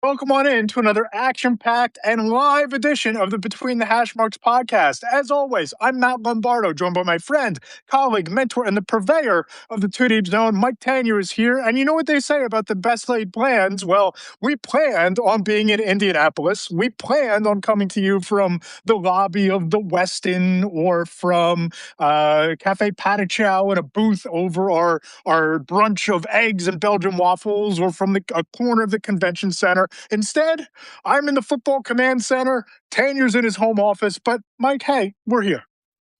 Welcome on in to another action-packed and live edition of the Between the Hashmarks podcast. As always, I'm Matt Lombardo, joined by my friend, colleague, mentor, and the purveyor of the Two Deep Zone. Mike Tanier is here, and you know what they say about the best laid plans? Well, we planned on being in Indianapolis. We planned on coming to you from the lobby of the Westin or from Cafe Patichow in a booth over our brunch of eggs and Belgian waffles, or from a corner of the convention center. Instead, I'm in the football command center. Tanier's in his home office. But Mike, hey, we're here.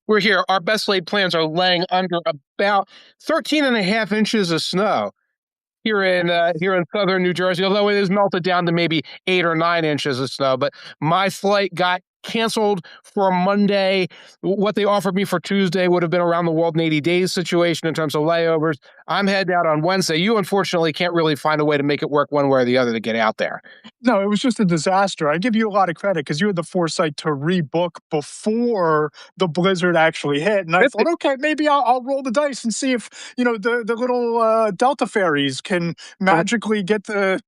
We're here. Our best laid plans are laying under about 13 and a half inches of snow here in southern New Jersey, although it is melted down to maybe 8 or 9 inches of snow. But my flight got canceled for Monday. What they offered me for Tuesday would have been around the world in 80 days situation in terms of layovers. I'm heading out on Wednesday. You unfortunately can't really find a way to make it work one way or the other to get out there. No, it was just a disaster. I give you a lot of credit because you had the foresight to rebook before the blizzard actually hit. And I thought, okay, maybe I'll roll the dice and see if, the little Delta ferries can magically get the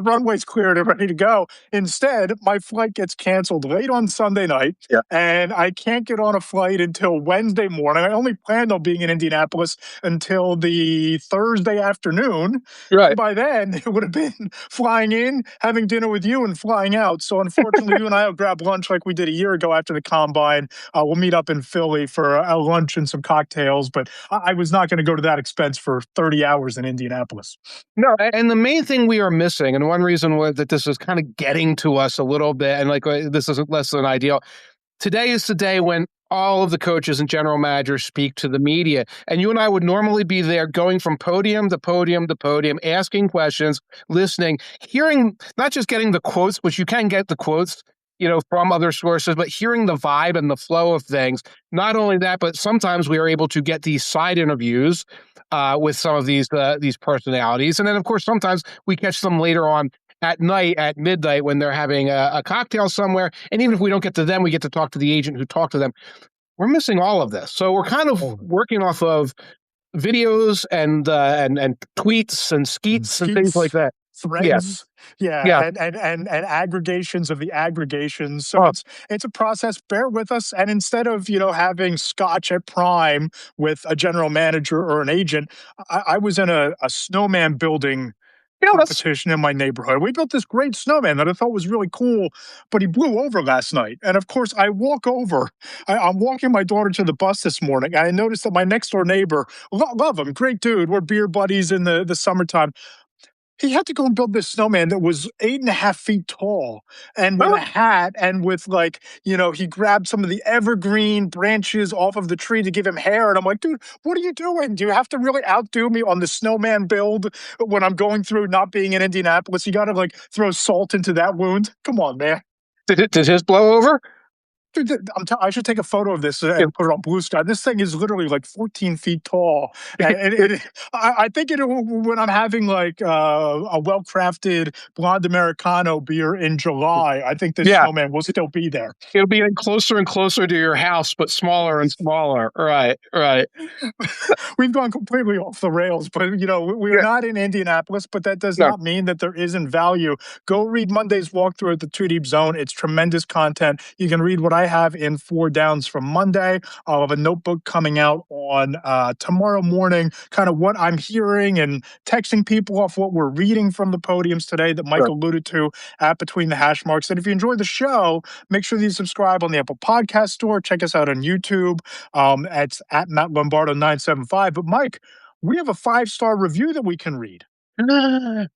runway's cleared and ready to go. Instead, my flight gets canceled late on Sunday night, and I can't get on a flight until Wednesday morning. I only planned on being in Indianapolis until the Thursday afternoon. Right. By then, it would have been flying in, having dinner with you, and flying out. So unfortunately, you and I will grab lunch like we did a year ago after the Combine. We'll meet up in Philly for a lunch and some cocktails, but I was not going to go to that expense for 30 hours in Indianapolis. No, and the main thing we are missing, and one reason that this is kind of getting to us a little bit, and this isn't less than ideal. Today is the day when all of the coaches and general managers speak to the media, and you and I would normally be there, going from podium to podium to podium, asking questions, listening, hearing, not just getting the quotes, which you can get the quotes, from other sources, but hearing the vibe and the flow of things. Not only that, but sometimes we are able to get these side interviews with some of these personalities. And then, of course, sometimes we catch them later on at night, at midnight, when they're having a cocktail somewhere. And even if we don't get to them, we get to talk to the agent who talked to them. We're missing all of this. So we're kind of working off of videos and tweets and skeets and things like that. Threads, and aggregations of the aggregations. So it's a process. Bear with us. And instead of having scotch at Prime with a general manager or an agent, I was in a snowman building competition in my neighborhood. We built this great snowman that I thought was really cool, but he blew over last night. And of course, I walk over. I'm walking my daughter to the bus this morning, and I noticed that my next door neighbor, love him, great dude, we're beer buddies in the summertime. He had to go and build this snowman that was 8.5 feet tall, and with a hat, and with he grabbed some of the evergreen branches off of the tree to give him hair. And I'm like, dude, what are you doing? Do you have to really outdo me on the snowman build when I'm going through not being in Indianapolis? You got to throw salt into that wound. Come on, man. Did his blow over? Dude, I should take a photo of this and put it on Blue Sky. This thing is literally 14 feet tall. And I think when I'm having a well-crafted blonde Americano beer in July, I think this snowman will still be there. It'll be closer and closer to your house, but smaller and smaller. Right. We've gone completely off the rails, but we're not in Indianapolis, but that does not mean that there isn't value. Go read Monday's walkthrough at the Two Deep Zone. It's tremendous content. You can read what I have in 4 downs from Monday. I'll have a notebook coming out on tomorrow morning, kind of what I'm hearing and texting people off what we're reading from the podiums today that Mike alluded to at Between the Hashmarks. And if you enjoy the show, make sure that you subscribe on the Apple Podcast Store. Check us out on YouTube. It's at Matt Lombardo 975. But Mike, we have a 5-star review that we can read.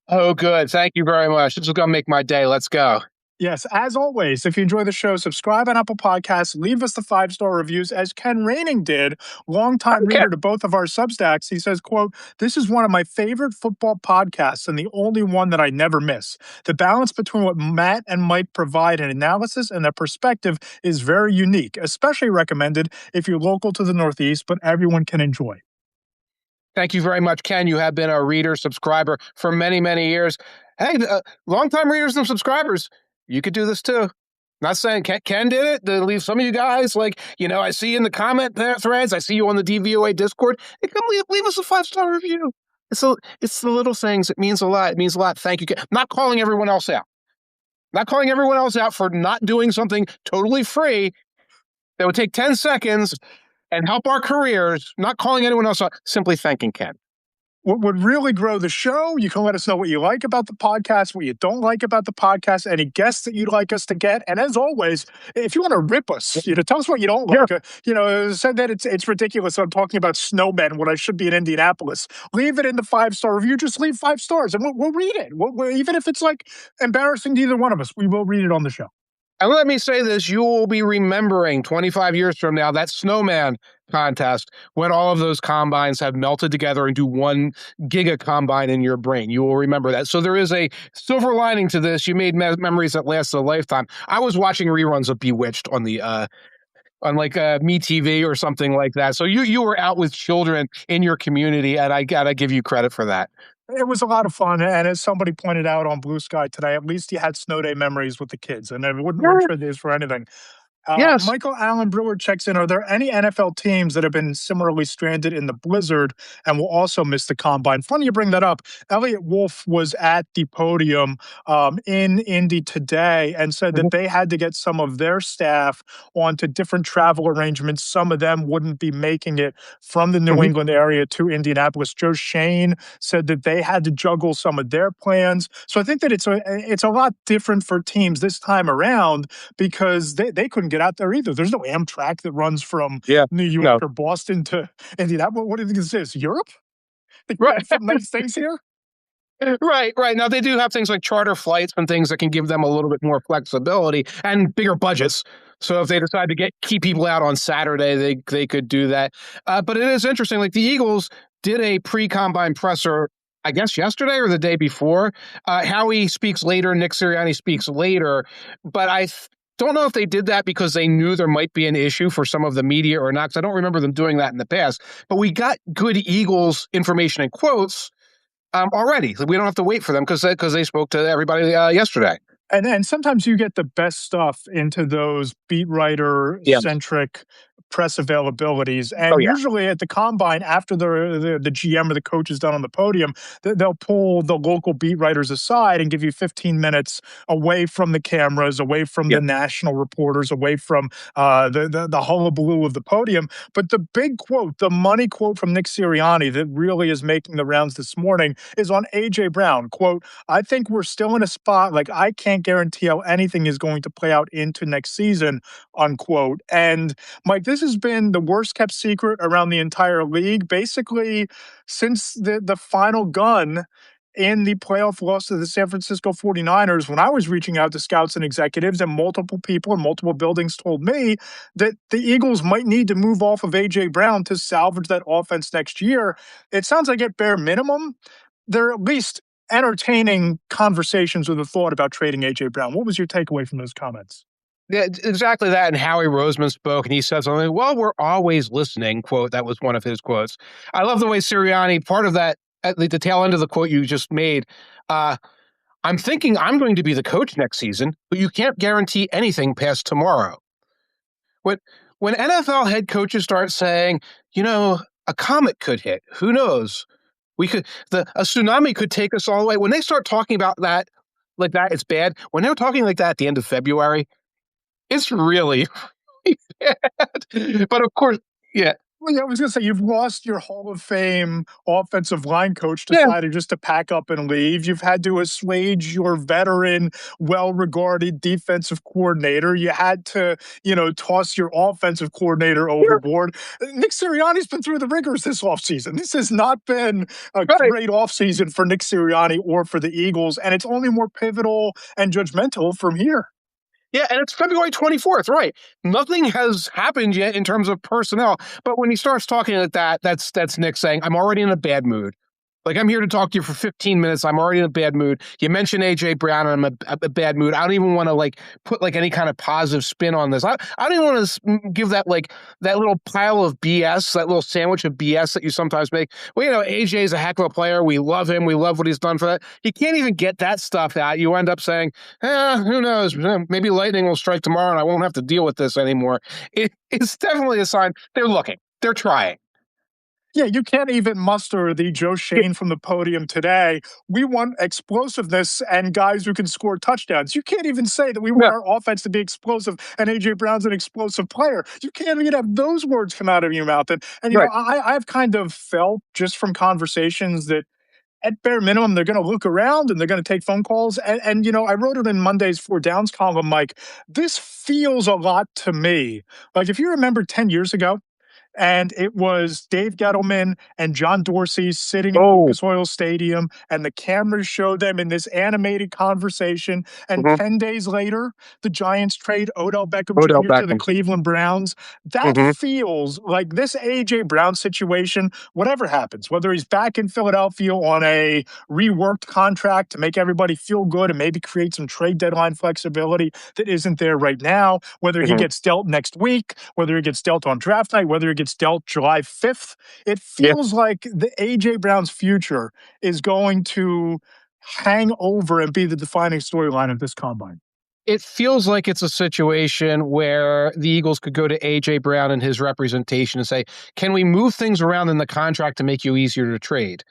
Oh, good. Thank you very much. This is going to make my day. Let's go. Yes, as always, if you enjoy the show, subscribe on Apple Podcasts, leave us the 5-star reviews, as Ken Raining did, longtime reader to both of our Substacks. He says, quote, "This is one of my favorite football podcasts and the only one that I never miss. The balance between what Matt and Mike provide in analysis and their perspective is very unique, especially recommended if you're local to the Northeast, but everyone can enjoy." Thank you very much, Ken. You have been a reader, subscriber for many, many years. Hey, longtime readers and subscribers, you could do this too. Not saying Ken did it. To leave some of you guys, I see you in the comment threads. I see you on the DVOA Discord. Hey, come leave us a 5-star review. It's the little things. It means a lot. It means a lot. Thank you. I'm not calling everyone else out. not calling everyone else out for not doing something totally free that would take 10 seconds and help our careers, not calling anyone else out, simply thanking Ken. What would really grow the show, you can let us know what you like about the podcast, what you don't like about the podcast, any guests that you'd like us to get. And as always, if you want to rip us, tell us what you don't like. Said that it's ridiculous I'm talking about snowmen when I should be in Indianapolis. Leave it in the 5-star review. Just leave 5 stars and we'll read it. Even if it's like embarrassing to either one of us, we will read it on the show. And let me say this, you will be remembering 25 years from now that snowman contest when all of those combines have melted together into one giga combine in your brain. You will remember that. So there is a silver lining to this. You made memories that last a lifetime. I was watching reruns of Bewitched on the on like MeTV or something like that. So you were out with children in your community, and I gotta give you credit for that. It was a lot of fun, and as somebody pointed out on Blue Sky today, at least you had snow day memories with the kids, and I wouldn't trade these for anything. Yes. Michael Allen Brewer checks in. Are there any NFL teams that have been similarly stranded in the blizzard and will also miss the combine? Funny you bring that up. Elliot Wolf was at the podium in Indy today and said that they had to get some of their staff onto different travel arrangements. Some of them wouldn't be making it from the New England area to Indianapolis. Joe Shane said that they had to juggle some of their plans. So I think that it's a lot different for teams this time around because they couldn't get out there either. There's no Amtrak that runs from New York or Boston to Indianapolis. What do you think this is? Europe? Right. Some nice things here? Right. Now, they do have things like charter flights and things that can give them a little bit more flexibility and bigger budgets. So if they decide to keep people out on Saturday, they could do that. But it is interesting. Like the Eagles did a pre-combine presser, I guess yesterday or the day before. Howie speaks later. Nick Sirianni speaks later. But I don't know if they did that because they knew there might be an issue for some of the media or not, because I don't remember them doing that in the past. But we got good Eagles information and quotes already. We don't have to wait for them because they spoke to everybody yesterday. And sometimes you get the best stuff into those beat writer-centric press availabilities. And usually at the combine, after the GM or the coach is done on the podium, they'll pull the local beat writers aside and give you 15 minutes away from the cameras, away from the national reporters, away from the hullabaloo of the podium. But the big quote, the money quote from Nick Sirianni that really is making the rounds this morning is on A.J. Brown. Quote, I think we're still in a spot like I can't guarantee how anything is going to play out into next season, unquote. And Mike, this has been the worst kept secret around the entire league, basically since the final gun in the playoff loss to the San Francisco 49ers. When I was reaching out to scouts and executives, and multiple people in multiple buildings told me that the Eagles might need to move off of A.J. Brown to salvage that offense next year. It sounds like at bare minimum, they're at least entertaining conversations with the thought about trading A.J. Brown. What was your takeaway from those comments? Yeah, exactly that. And Howie Roseman spoke, and he said something, well, we're always listening, quote. That was one of his quotes. I love the way Sirianni, part of that, at the tail end of the quote you just made, I'm thinking I'm going to be the coach next season, but you can't guarantee anything past tomorrow. When NFL head coaches start saying, a comet could hit, who knows? A tsunami could take us all the way. When they start talking about that, like that, it's bad. When they're talking like that at the end of February, it's really, really bad. But of course, Well, I was going to say, you've lost your Hall of Fame offensive line coach, decided just to pack up and leave. You've had to assuage your veteran, well-regarded defensive coordinator. You had to, toss your offensive coordinator overboard. Nick Sirianni's been through the rigors this offseason. This has not been a great offseason for Nick Sirianni or for the Eagles, and it's only more pivotal and judgmental from here. Yeah, and it's February 24th, right? Nothing has happened yet in terms of personnel. But when he starts talking like that, that's Nick saying, I'm already in a bad mood. Like, I'm here to talk to you for 15 minutes. I'm already in a bad mood. You mentioned A.J. Brown, and I'm in a bad mood. I don't even want to, put, any kind of positive spin on this. I don't even want to give that, that little pile of BS, that little sandwich of BS that you sometimes make. Well, A.J. is a heck of a player. We love him. We love what he's done for that. You can't even get that stuff out. You end up saying, who knows? Maybe lightning will strike tomorrow, and I won't have to deal with this anymore. It's definitely a sign they're looking. They're trying. Yeah, you can't even muster the Joe Shane from the podium today. We want explosiveness and guys who can score touchdowns. You can't even say that we Yeah, want our offense to be explosive and AJ Brown's an explosive player. You can't even have those words come out of your mouth. And right. I've kind of felt just from conversations that at bare minimum, they're going to look around and they're going to take phone calls. I wrote it in Monday's Four Downs column, Mike. This feels a lot to me. Like if you remember 10 years ago, and it was Dave Gettleman and John Dorsey sitting in Oh, Lucas Oil Stadium, and the cameras showed them in this animated conversation. And hmm 10 days later, the Giants trade Odell Beckham Odell Jr. to the Beckham. Cleveland Browns. That hmm feels like this A.J. Brown situation, whatever happens, whether he's back in Philadelphia on a reworked contract to make everybody feel good and maybe create some trade deadline flexibility that isn't there right now, whether he hmm gets dealt next week, whether he gets dealt on draft night, whether he gets dealt July 5th, it Yeah. feels like the A.J. Brown's future is going to hang over and be the defining storyline of this combine. It feels like it's a situation where the Eagles could go to A.J. Brown and his representation and say, can we move things around in the contract to make you easier to trade?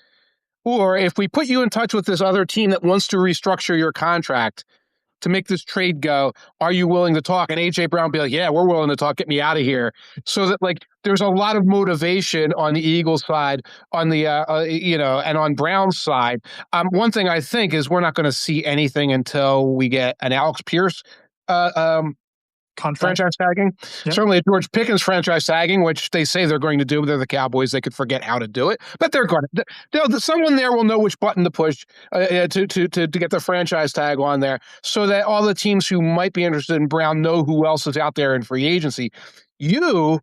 Or if we put you in touch with this other team that wants to restructure your contract to make this trade go, are you willing to talk? And A.J. Brown be like, yeah, we're willing to talk. Get me out of here. So that like there's a lot of motivation on the Eagles side, on the and on Brown's side. One thing I think is we're not going to see anything until we get an Alex Pierce Contract. franchise tagging. Yep. Certainly a George Pickens franchise tagging, which they say they're going to do. They're the Cowboys. They could forget how to do it, but they're going to. Someone there will know which button to push to get the franchise tag on there, so that all the teams who might be interested in Brown know who else is out there in free agency. You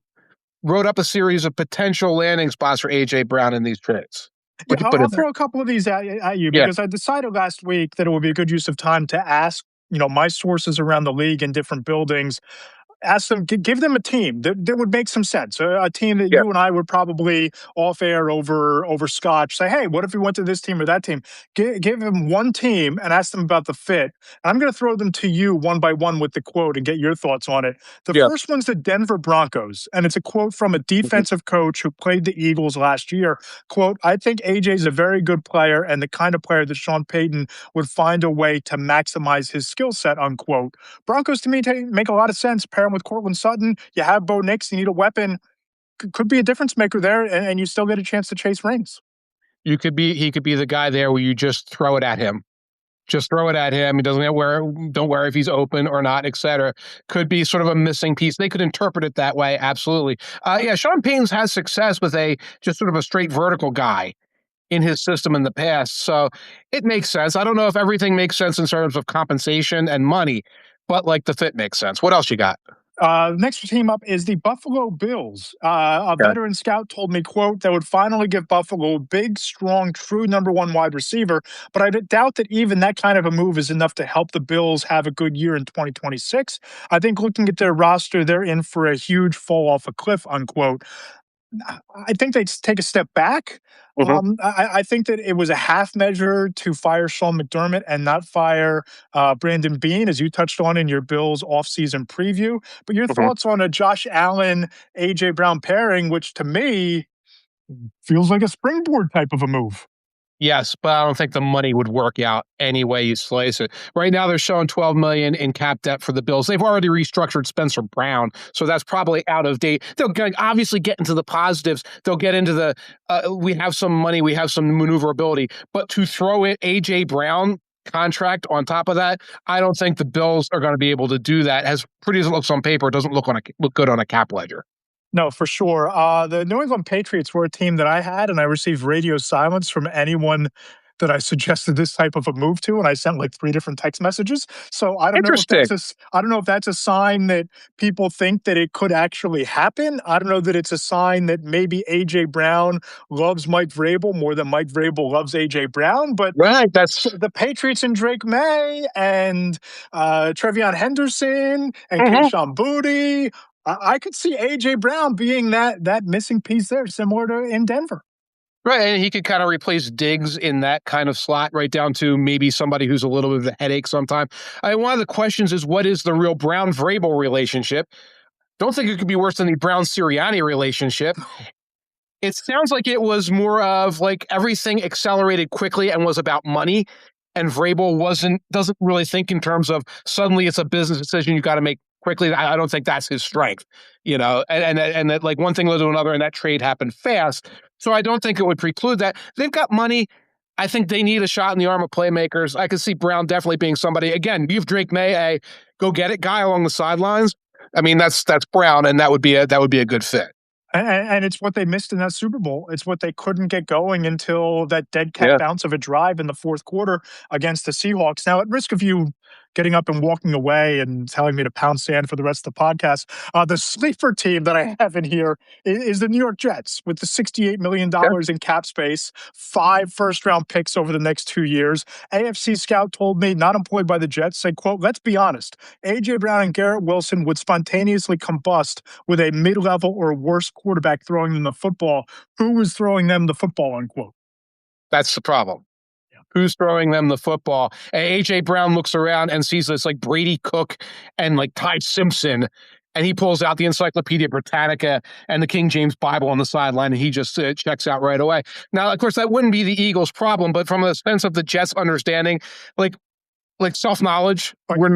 wrote up a series of potential landing spots for A.J. Brown in these trades. Yeah, I'll throw a couple of these at you because I decided last week that it would be a good use of time to ask, my sources around the league in different buildings, ask them, give them a team that would make some sense. A team that you and I would probably off air over scotch say, hey, what if we went to this team or that team? Give them one team and ask them about the fit. And I'm going to throw them to you one by one with the quote and get your thoughts on it. The first one's the Denver Broncos, and it's a quote from a defensive coach who played the Eagles last year. Quote, I think AJ is a very good player and the kind of player that Sean Payton would find a way to maximize his skill set, unquote. Broncos to me make a lot of sense. Pair him with Cortland Sutton. You have Bo Nix. You need a weapon. Could be a difference maker there, and you still get a chance to chase rings. He could be the guy there where you just throw it at him. Just throw it at him. He doesn't don't worry if he's open or not, etc. Could be sort of a missing piece. They could interpret it that way. Absolutely. Sean Payton's had success with just sort of a straight vertical guy in his system in the past. So it makes sense. I don't know if everything makes sense in terms of compensation and money, but like the fit makes sense. What else you got? Next team up is the Buffalo Bills. A veteran scout told me, quote, that would finally give Buffalo a big, strong, true number one wide receiver, but I doubt that even that kind of a move is enough to help the Bills have a good year in 2026. I think looking at their roster, they're in for a huge fall off a cliff, unquote. I think they take a step back. I think that it was a half measure to fire Sean McDermott and not fire Brandon Beane, as you touched on in your Bills offseason preview. But your thoughts on a Josh Allen, A.J. Brown pairing, which to me feels like a springboard type of a move. Yes, but I don't think the money would work out any way you slice it. Right now, they're showing $12 million in cap debt for the Bills. They've already restructured Spencer Brown, so that's probably out of date. They'll obviously get into the positives. They'll get into the we have some money, we have some maneuverability. But to throw in A.J. Brown contract on top of that, I don't think the Bills are going to be able to do that. As pretty as it looks on paper, it doesn't look good on a cap ledger. No, for sure. The New England Patriots were a team that I had, and I received radio silence from anyone that I suggested this type of a move to, and I sent like 3 different text messages. So I don't know if that's a sign that people think that it could actually happen. I don't know that it's a sign that maybe A.J. Brown loves Mike Vrabel more than Mike Vrabel loves A.J. Brown. But right, that's the Patriots and Drake May and Trevion Henderson and Kayshon Boutte. I could see A.J. Brown being that missing piece there, similar to in Denver. Right, and he could kind of replace Diggs in that kind of slot, right down to maybe somebody who's a little bit of a headache sometime. One of the questions is, what is the real Brown-Vrabel relationship? Don't think it could be worse than the Brown-Sirianni relationship. It sounds like it was more of like everything accelerated quickly and was about money. And Vrabel doesn't really think in terms of suddenly it's a business decision you got to make quickly. I don't think that's his strength, and that like one thing led to another and that trade happened fast. So I don't think it would preclude that. They've got money. I think they need a shot in the arm of playmakers. I could see Brown definitely being somebody. Again, you have Drake May, a go-get-it guy along the sidelines. I mean, that's Brown, and that would be a good fit. And it's what they missed in that Super Bowl. It's what they couldn't get going until that dead cat bounce of a drive in the fourth quarter against the Seahawks. Now, at risk of you getting up and walking away and telling me to pound sand for the rest of the podcast, the sleeper team that I have in here is the New York Jets with the $68 million in cap space, 5 first-round picks over the next 2 years. AFC Scout told me, not employed by the Jets, said, quote, let's be honest, A.J. Brown and Garrett Wilson would spontaneously combust with a mid-level or worse quarterback throwing them the football. Who was throwing them the football, unquote? That's the problem. Who's throwing them the football? And A.J. Brown looks around and sees this like Brady Cook and like Ty Simpson, and he pulls out the Encyclopedia Britannica and the King James Bible on the sideline, and he just checks out right away. Now, of course, that wouldn't be the Eagles' problem, but from a sense of the Jets' understanding, like self-knowledge, where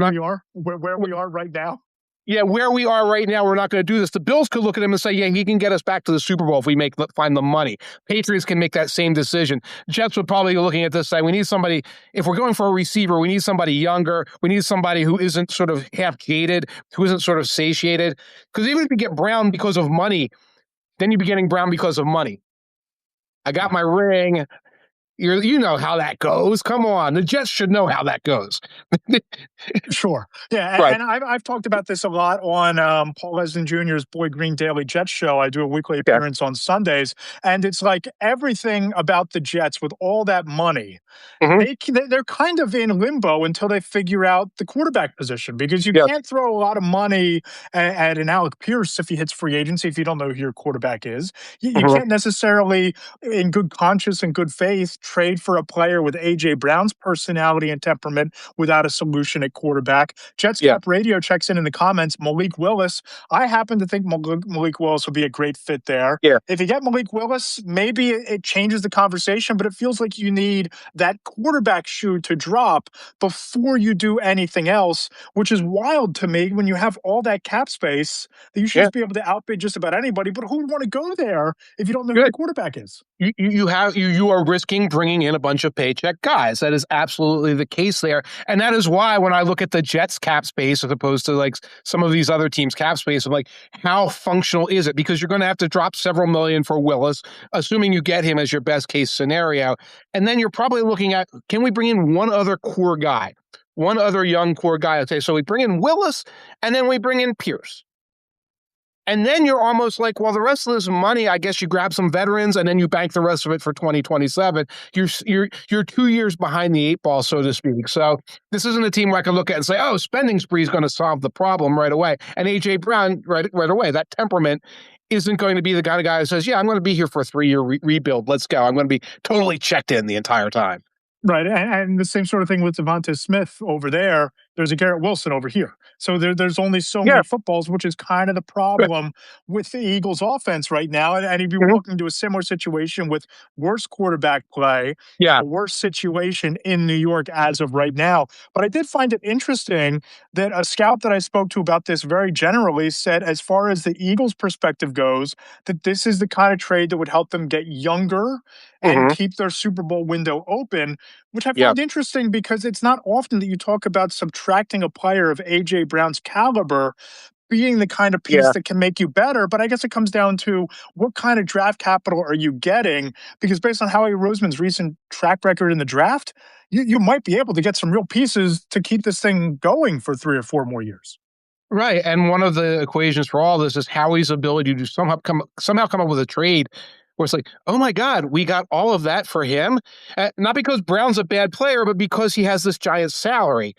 we are right now. Yeah, where we are right now, we're not going to do this. The Bills could look at him and say, yeah, he can get us back to the Super Bowl if we find the money. Patriots can make that same decision. Jets would probably be looking at this say, we need somebody, if we're going for a receiver, we need somebody younger. We need somebody who isn't sort of half-jaded, who isn't sort of satiated. Because even if you get Brown because of money, then you'd be getting Brown because of money. I got my ring. You know how that goes. Come on. The Jets should know how that goes. Sure. Yeah. Right. And I've talked about this a lot on Paul Leslie Jr.'s Boy Green Daily Jets show. I do a weekly appearance on Sundays. And it's like everything about the Jets with all that money, they're kind of in limbo until they figure out the quarterback position, because you can't throw a lot of money at an Alec Pierce if he hits free agency if you don't know who your quarterback is. You can't necessarily, in good conscience and good faith, trade for a player with A.J. Brown's personality and temperament without a solution at quarterback. Jets Cap Radio checks in the comments, Malik Willis. I happen to think Malik Willis would be a great fit there. Yeah. If you get Malik Willis, maybe it changes the conversation, but it feels like you need that quarterback shoe to drop before you do anything else, which is wild to me when you have all that cap space that you should just be able to outbid just about anybody. But who would want to go there if you don't know who the quarterback is? You are risking bringing in a bunch of paycheck guys. That is absolutely the case there. And that is why when I look at the Jets cap space as opposed to like some of these other teams' cap space, I'm like, how functional is it? Because you're going to have to drop several million for Willis, assuming you get him as your best case scenario. And then you're probably looking at, can we bring in one other core guy? One other young core guy. Okay, so we bring in Willis and then we bring in Pierce. And then you're almost like, well, the rest of this money, I guess you grab some veterans and then you bank the rest of it for 2027. You're 2 years behind the 8 ball, so to speak. So this isn't a team where I can look at and say, oh, spending spree is going to solve the problem right away. And A.J. Brown, right away, that temperament isn't going to be the kind of guy who says, yeah, I'm going to be here for a 3-year rebuild. Let's go. I'm going to be totally checked in the entire time. Right. And the same sort of thing with Devonta Smith over there. There's a Garrett Wilson over here. So there's only so many footballs, which is kind of the problem with the Eagles offense right now. And he'd be walking into a similar situation with worse quarterback play, a worse situation in New York as of right now. But I did find it interesting that a scout that I spoke to about this very generally said, as far as the Eagles' perspective goes, that this is the kind of trade that would help them get younger and keep their Super Bowl window open, which I find interesting because it's not often that you talk about subtracting a player of A.J. Brown's caliber being the kind of piece that can make you better. But I guess it comes down to what kind of draft capital are you getting? Because based on Howie Roseman's recent track record in the draft, you might be able to get some real pieces to keep this thing going for 3 or 4 more years. Right. And one of the equations for all this is Howie's ability to somehow come up with a trade where it's like, oh my God, we got all of that for him. Not because Brown's a bad player, but because he has this giant salary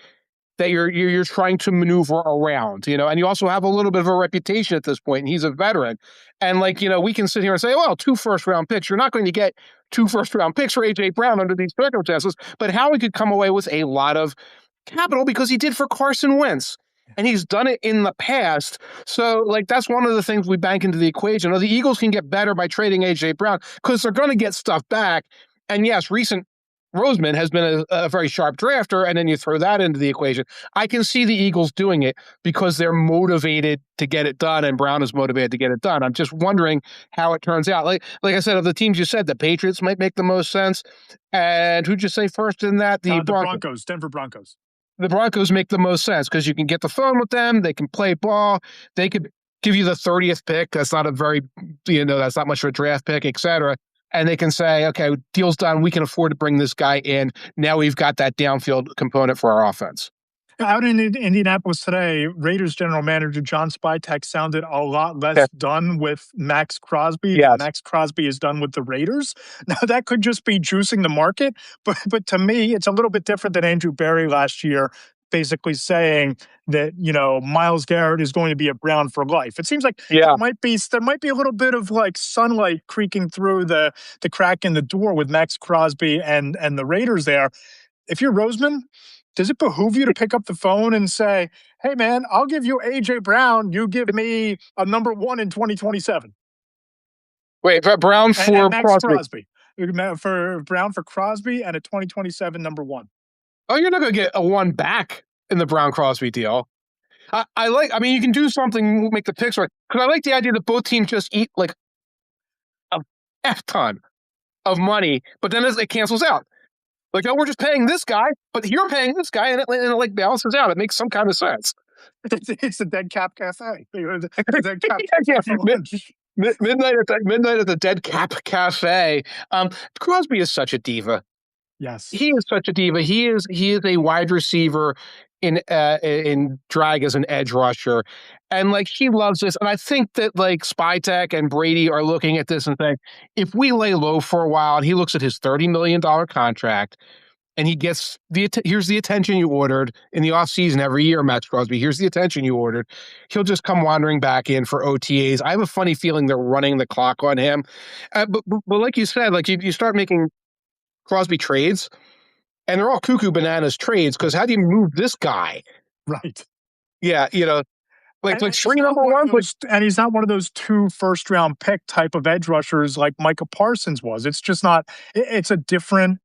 that you're trying to maneuver around, and you also have a little bit of a reputation at this point, and he's a veteran. And we can sit here and say, well, 2 first-round picks. You're not going to get 2 first-round picks for A.J. Brown under these circumstances, but Howie could come away with a lot of capital because he did for Carson Wentz. and he's done it in the past. So, like, that's one of the things we bank into the equation. The Eagles can get better by trading A.J. Brown because they're going to get stuff back. And yes, recent Roseman has been a very sharp drafter, and then you throw that into the equation. I can see the Eagles doing it because they're motivated to get it done, and Brown is motivated to get it done. I'm just wondering how it turns out. Like I said, of the teams you said, the Patriots might make the most sense. And who'd you say first in that? The Broncos, Denver Broncos. The Broncos make the most sense because you can get the phone with them. They can play ball. They could give you the 30th pick. That's not that's not much of a draft pick, et cetera. And they can say, okay, deal's done. We can afford to bring this guy in. Now we've got that downfield component for our offense. Out in Indianapolis today, Raiders general manager John Spytek sounded a lot less done with Max Crosby than Max Crosby is done with the Raiders. Now, that could just be juicing the market, but to me, it's a little bit different than Andrew Berry last year, basically saying that, Myles Garrett is going to be a Brown for life. It seems like there might be a little bit of like sunlight creaking through the crack in the door with Max Crosby and the Raiders there. If you're Roseman, does it behoove you to pick up the phone and say, hey, man, I'll give you A.J. Brown. You give me a number 1 in 2027. Wait, Brown for Max Crosby. For Brown for Crosby and a 2027 number 1. Oh, you're not going to get a 1 back in the Brown Crosby deal. You can do something, make the picks right. Because I like the idea that both teams just eat like a F ton of money, but then it cancels out. Like, oh, we're just paying this guy, but you're paying this guy, and it like balances out. It makes some kind of sense. It's a dead cap cafe. Dead cap midnight at the Dead Cap Cafe. Crosby is such a diva. Yes, he is such a diva. He is a wide receiver in drag as an edge rusher, and like he loves this. And I think that like Spytek and Brady are looking at this and saying, if we lay low for a while, and he looks at his $30 million contract, and he gets here's the attention you ordered in the offseason every year, Max Crosby. Here's the attention you ordered. He'll just come wandering back in for OTAs. I have a funny feeling they're running the clock on him. But like you said, like you start making Crosby trades, and they're all cuckoo bananas trades because how do you move this guy? Right. Yeah, like string number 1. And he's not one of those 2 first-round pick type of edge rushers like Micah Parsons was. It's just not. It's a different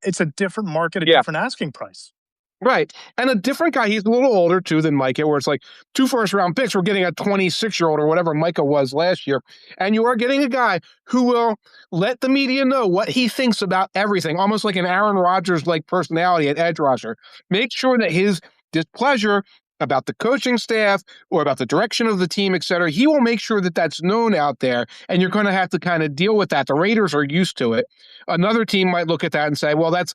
market, a different asking price. Right. And a different guy, he's a little older too than Micah, where it's like 2 first-round picks. We're getting a 26-year-old or whatever Micah was last year. And you are getting a guy who will let the media know what he thinks about everything, almost like an Aaron Rodgers-like personality at edge rusher. Make sure that his displeasure about the coaching staff or about the direction of the team, et cetera, he will make sure that that's known out there, and you're going to have to kind of deal with that. The Raiders are used to it. Another team might look at that and say, well, that's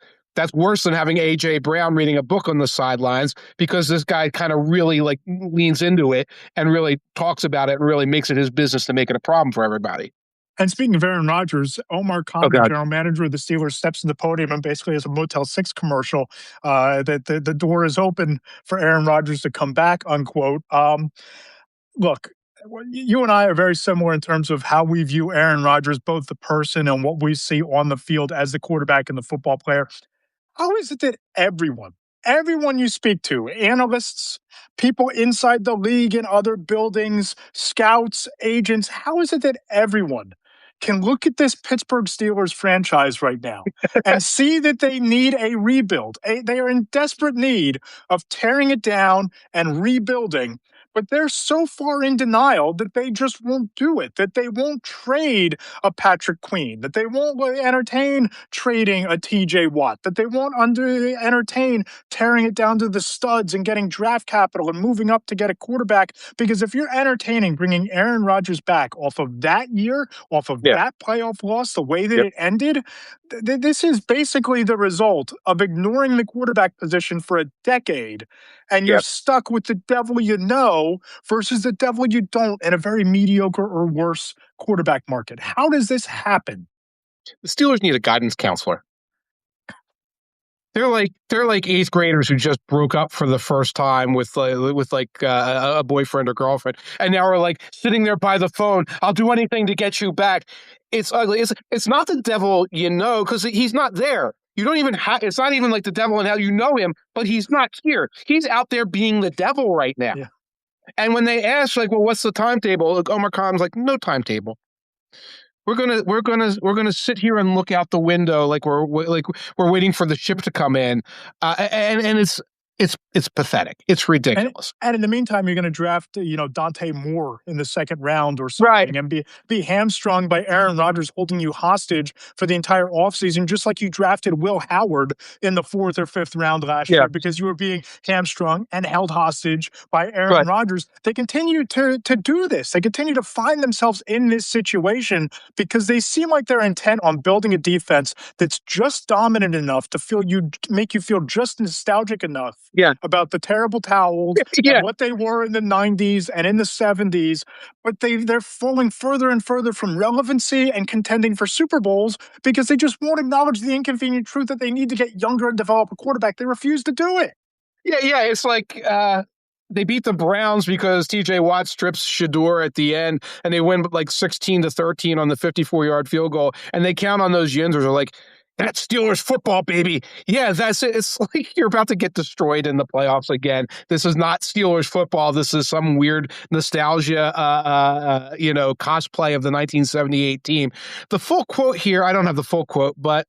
worse than having A.J. Brown reading a book on the sidelines because this guy kind of really like leans into it and really talks about it and really makes it his business to make it a problem for everybody. And speaking of Aaron Rodgers, Omar Khan, the general manager of the Steelers, steps to the podium and basically has a Motel 6 commercial that the door is open for Aaron Rodgers to come back, unquote. Look, you and I are very similar in terms of how we view Aaron Rodgers, both the person and what we see on the field as the quarterback and the football player. How is it that everyone you speak to, analysts, people inside the league and other buildings, scouts, agents, how is it that everyone can look at this Pittsburgh Steelers franchise right now and see that they need a rebuild? They are in desperate need of tearing it down and rebuilding, but they're so far in denial that they just won't do it, that they won't trade a Patrick Queen, that they won't entertain trading a TJ Watt, that they won't entertain tearing it down to the studs and getting draft capital and moving up to get a quarterback. Because if you're entertaining bringing Aaron Rodgers back off of that year, off of that playoff loss, the way that it ended, this is basically the result of ignoring the quarterback position for a decade, and you're stuck with the devil you know versus the devil you don't in a very mediocre or worse quarterback market. How does this happen? The Steelers need a guidance counselor. They're like 8th graders who just broke up for the first time with a boyfriend or girlfriend, and now are like sitting there by the phone. I'll do anything to get you back. It's ugly. It's not the devil, because he's not there. You don't even have. It's not even like the devil in hell. You know him, but he's not here. He's out there being the devil right now. Yeah. And when they ask, like, well, what's the timetable? Like, Omar Khan's like, no timetable. We're gonna sit here and look out the window like we're waiting for the ship to come in, and it's pathetic. It's ridiculous. And in the meantime, you're going to draft, Dante Moore in the second round or something, Right. and be hamstrung by Aaron Rodgers holding you hostage for the entire offseason, just like you drafted Will Howard in the 4th or 5th round last year because you were being hamstrung and held hostage by Aaron Rodgers. They continue to do this. They continue to find themselves in this situation because they seem like they're intent on building a defense that's just dominant enough to make you feel just nostalgic enough about the terrible towels and what they were in the 90s and in the 70s, but they're falling further and further from relevancy and contending for Super Bowls because they just won't acknowledge the inconvenient truth that they need to get younger and develop a quarterback. They refuse to do it. Yeah, it's like they beat the Browns because TJ Watt strips Shador at the end, and they win like 16-13 on the 54-yard field goal, and they count on those yinzers. They're like, that's Steelers football, baby. Yeah, that's it. It's like you're about to get destroyed in the playoffs again. This is not Steelers football. This is some weird nostalgia, cosplay of the 1978 team. The full quote here, I don't have the full quote, but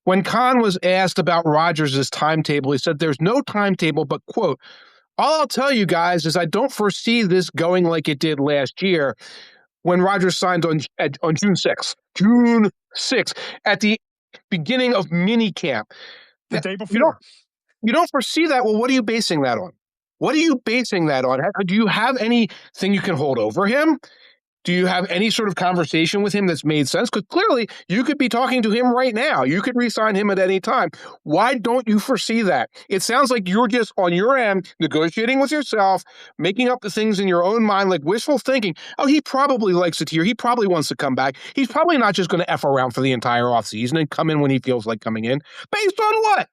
when Khan was asked about Rodgers' timetable, he said, "There's no timetable, but quote, all I'll tell you guys is I don't foresee this going like it did last year when Rodgers signed on June 6th. June 6th at the beginning of mini camp. The day before. You don't foresee that. Well, what are you basing that on? What are you basing that on? Do you have anything you can hold over him? Do you have any sort of conversation with him that's made sense? Because clearly you could be talking to him right now. You could re-sign him at any time. Why don't you foresee that? It sounds like you're just on your end negotiating with yourself, making up the things in your own mind, like wishful thinking. Oh, he probably likes it here. He probably wants to come back. He's probably not just going to F around for the entire offseason and come in when he feels like coming in. Based on what?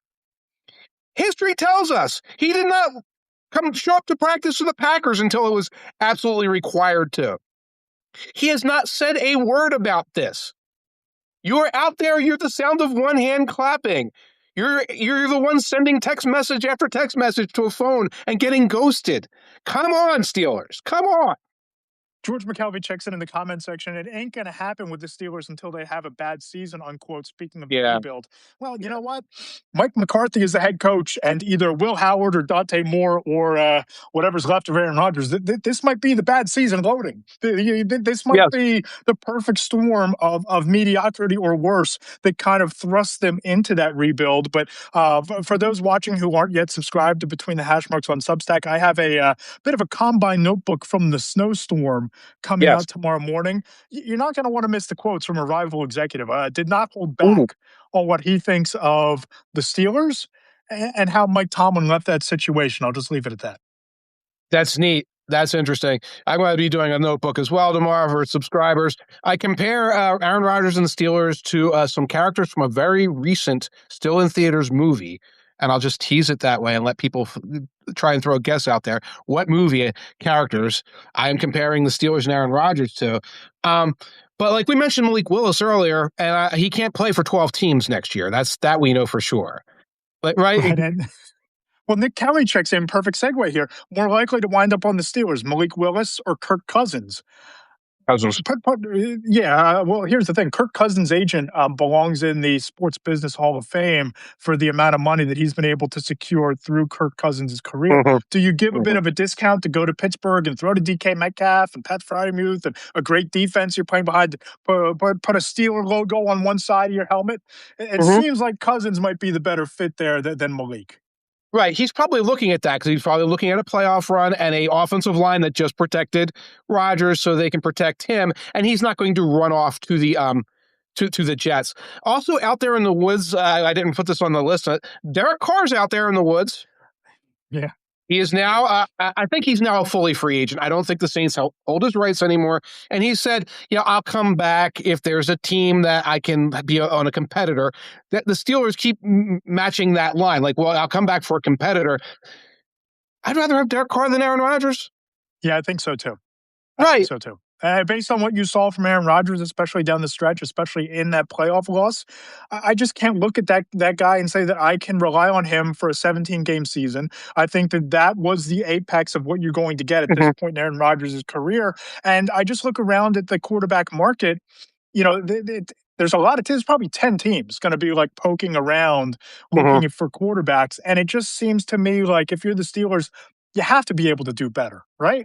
History tells us he did not show up to practice with the Packers until it was absolutely required to. He has not said a word about this. You're out there, you're the sound of one hand clapping. You're the one sending text message after text message to a phone and getting ghosted. Come on, Steelers. Come on. George McKelvey checks in the comment section. It ain't going to happen with the Steelers until they have a bad season, unquote, speaking of the rebuild. Well, you know what? Mike McCarthy is the head coach, and either Will Howard or Dante Moore or whatever's left of Aaron Rodgers, this might be the bad season loading. This might be the perfect storm of mediocrity or worse that kind of thrusts them into that rebuild. But for those watching who aren't yet subscribed to Between the Hashmarks on Substack, I have a bit of a combine notebook from the snowstorm coming out tomorrow morning. You're not going to want to miss the quotes from a rival executive. Did not hold back on what he thinks of the Steelers and how Mike Tomlin left that situation. I'll just leave it at that. That's neat. That's interesting. I'm going to be doing a notebook as well tomorrow for subscribers. I compare Aaron Rodgers and the Steelers to some characters from a very recent, still in theaters movie. And I'll just tease it that way and let people try and throw a guess out there. What movie characters I am comparing the Steelers and Aaron Rodgers to? But like we mentioned Malik Willis earlier, and he can't play for 12 teams next year. That we know for sure. Right? Well, Nick Kelly checks in. Perfect segue here. More likely to wind up on the Steelers, Malik Willis or Kirk Cousins? Well, here's the thing. Kirk Cousins' agent belongs in the Sports Business Hall of Fame for the amount of money that he's been able to secure through Kirk Cousins' career. Do you give a bit of a discount to go to Pittsburgh and throw to DK Metcalf and Pat Fryermuth and a great defense you're playing behind, put a Steeler logo on one side of your helmet? It seems like Cousins might be the better fit there than Malik. Right. He's probably looking at that because he's probably looking at a playoff run and a offensive line that just protected Rodgers so they can protect him. And he's not going to run off to the to the Jets. Also out there in the woods, I didn't put this on the list. Derek Carr's out there in the woods. Yeah. He is now, I think he's now a fully free agent. I don't think the Saints hold his rights anymore. And he said, I'll come back if there's a team that I can be on a competitor. That the Steelers keep matching that line. Like, well, I'll come back for a competitor. I'd rather have Derek Carr than Aaron Rodgers. Yeah, I think so too. Right. So too. Based on what you saw from Aaron Rodgers, especially down the stretch, especially in that playoff loss, I just can't look at that guy and say that I can rely on him for a 17-game season. I think that was the apex of what you're going to get at this point in Aaron Rodgers' career. And I just look around at the quarterback market. There's a lot of there's probably 10 teams going to be like poking around looking for quarterbacks. And it just seems to me like if you're the Steelers, you have to be able to do better, right?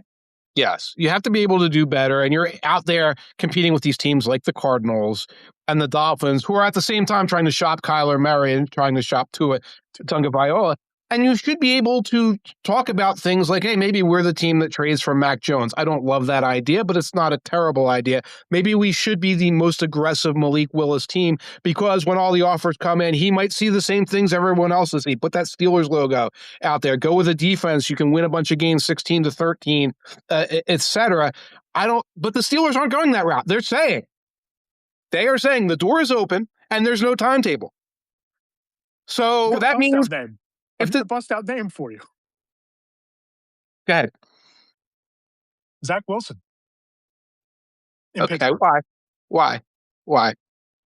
Yes, you have to be able to do better, and you're out there competing with these teams like the Cardinals and the Dolphins, who are at the same time trying to shop Kyler Murray and trying to shop Tua Tagovailoa. And you should be able to talk about things like, hey, maybe we're the team that trades for Mac Jones. I don't love that idea, but it's not a terrible idea. Maybe we should be the most aggressive Malik Willis team because when all the offers come in, he might see the same things everyone else sees. Put that Steelers logo out there. Go with a defense. You can win a bunch of games 16-13, etc. But the Steelers aren't going that route. They are saying the door is open and there's no timetable. So that means if the bust out name for you. Go ahead. Zach Wilson. Okay, Why?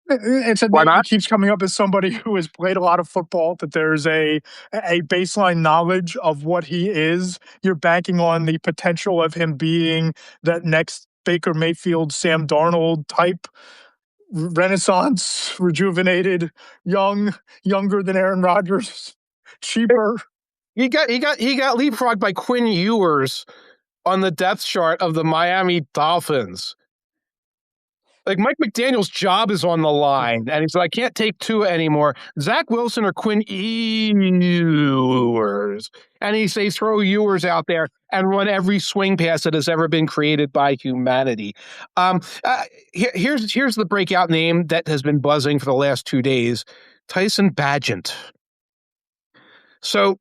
It's a name that keeps coming up as somebody who has played a lot of football, that there's a baseline knowledge of what he is. You're banking on the potential of him being that next Baker Mayfield, Sam Darnold type, renaissance, rejuvenated, younger than Aaron Rodgers, cheaper. He got leapfrogged by Quinn Ewers on the depth chart of the Miami Dolphins. Like Mike McDaniel's job is on the line, and he's like, I can't take Tua anymore. Zach Wilson or Quinn Ewers. And he says, throw Ewers out there and run every swing pass that has ever been created by humanity. Here's the breakout name that has been buzzing for the last 2 days, Tyson Bagent. So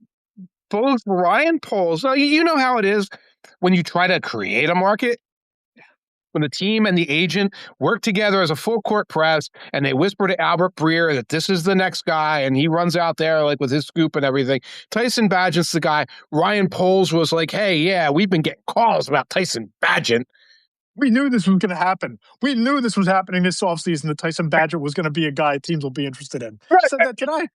both Ryan Poles, now you know how it is when you try to create a market. When the team and the agent work together as a full court press and they whisper to Albert Breer that this is the next guy and he runs out there like with his scoop and everything. Tyson Bagent's the guy. Ryan Poles was like, hey, yeah, we've been getting calls about Tyson Bagent. We knew this was going to happen. We knew this was happening this offseason, that Tyson Bagent was going to be a guy teams will be interested in. Right. Said that today.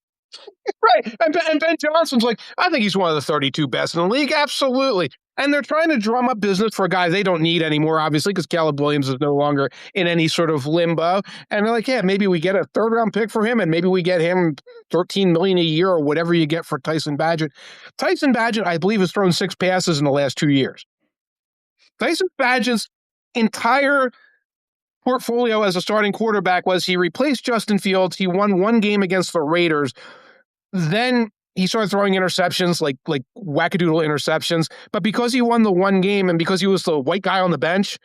Right. And Ben Johnson's like, I think he's one of the 32 best in the league. Absolutely. And they're trying to drum up business for a guy they don't need anymore, obviously, because Caleb Williams is no longer in any sort of limbo. And they're like, yeah, maybe we get a third-round pick for him, and maybe we get him $13 million a year or whatever you get for Tyson Bagent. Tyson Bagent, I believe, has thrown 6 passes in the last 2 years. Tyson Bagent's entire portfolio as a starting quarterback was he replaced Justin Fields. He won 1 game against the Raiders. Then he started throwing interceptions, like wackadoodle interceptions. But because he won the 1 game and because he was the white guy on the bench,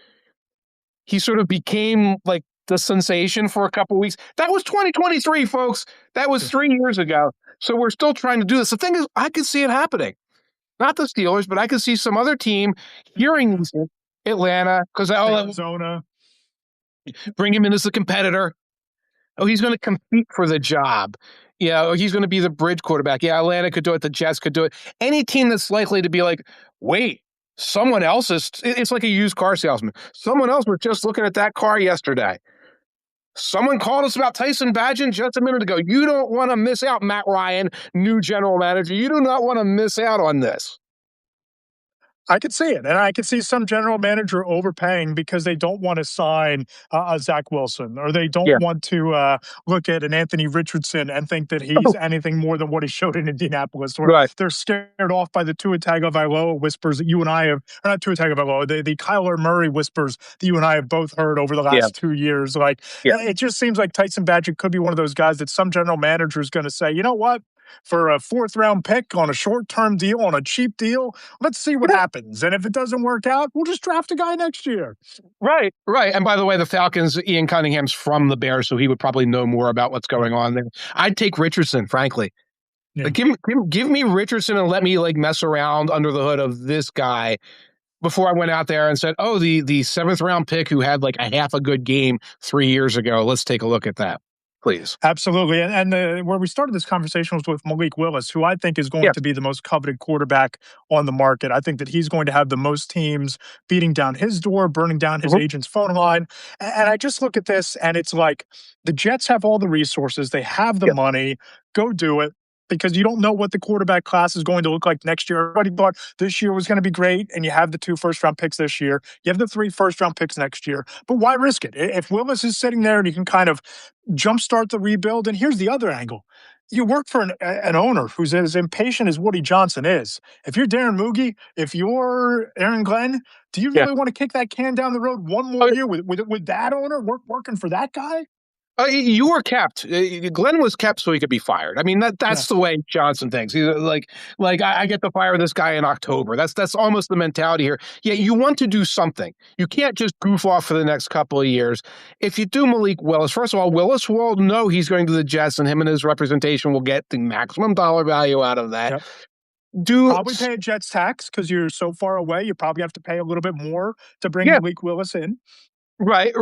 he sort of became like the sensation for a couple of weeks. That was 2023, folks. That was 3 years ago. So we're still trying to do this. The thing is, I could see it happening. Not the Steelers, but I could see some other team hearing this. Atlanta, because Arizona. Bring him in as a competitor. Oh, he's going to compete for the job. Yeah, he's going to be the bridge quarterback. Yeah, Atlanta could do it. The Jets could do it. Any team that's likely to be like, wait, someone else is, it's like a used car salesman. Someone else was just looking at that car yesterday. Someone called us about Tyson Bagent just a minute ago. You don't want to miss out, Matt Ryan, new general manager. You do not want to miss out on this. I could see it. And I could see some general manager overpaying because they don't want to sign a Zach Wilson, or they don't want to look at an Anthony Richardson and think that he's anything more than what he showed in Indianapolis. Or they're scared off by the Tua Tagovailoa whispers that you and I have, or not Tua Tagovailoa, the Kyler Murray whispers that you and I have both heard over the last 2 years. It just seems like Tyson Bagent could be one of those guys that some general manager is going to say, you know what? For a 4th-round pick on a short-term deal, on a cheap deal, let's see what happens. And if it doesn't work out, we'll just draft a guy next year. Right. And by the way, the Falcons, Ian Cunningham's from the Bears, so he would probably know more about what's going on there. I'd take Richardson, frankly. Yeah. Give me Richardson and let me mess around under the hood of this guy before I went out there and said, oh, the 7th-round pick who had a half a good game 3 years ago. Let's take a look at that. please. Absolutely. And where we started this conversation was with Malik Willis, who I think is going to be the most coveted quarterback on the market. I think that he's going to have the most teams beating down his door, burning down his agent's phone line. And I just look at this and it's like the Jets have all the resources. They have the money. Go do it. Because you don't know what the quarterback class is going to look like next year. Everybody thought this year was going to be great, and you have the 2 first-round picks this year. You have the 3 first-round picks next year. But why risk it? If Willis is sitting there and you can kind of jumpstart the rebuild, and here's the other angle. You work for an owner who's as impatient as Woody Johnson is. If you're Darren Moogie, if you're Aaron Glenn, do you really want to kick that can down the road one more year with that owner working for that guy? You were kept. Glenn was kept so he could be fired. I mean, that's the way Johnson thinks. He's like I get to fire this guy in October. That's almost the mentality here. Yeah, you want to do something. You can't just goof off for the next couple of years. If you do Malik Willis, first of all, Willis will know he's going to the Jets, and him and his representation will get the maximum dollar value out of that. Yep. Probably pay a Jets tax because you're so far away. You probably have to pay a little bit more to bring Malik Willis in. Right.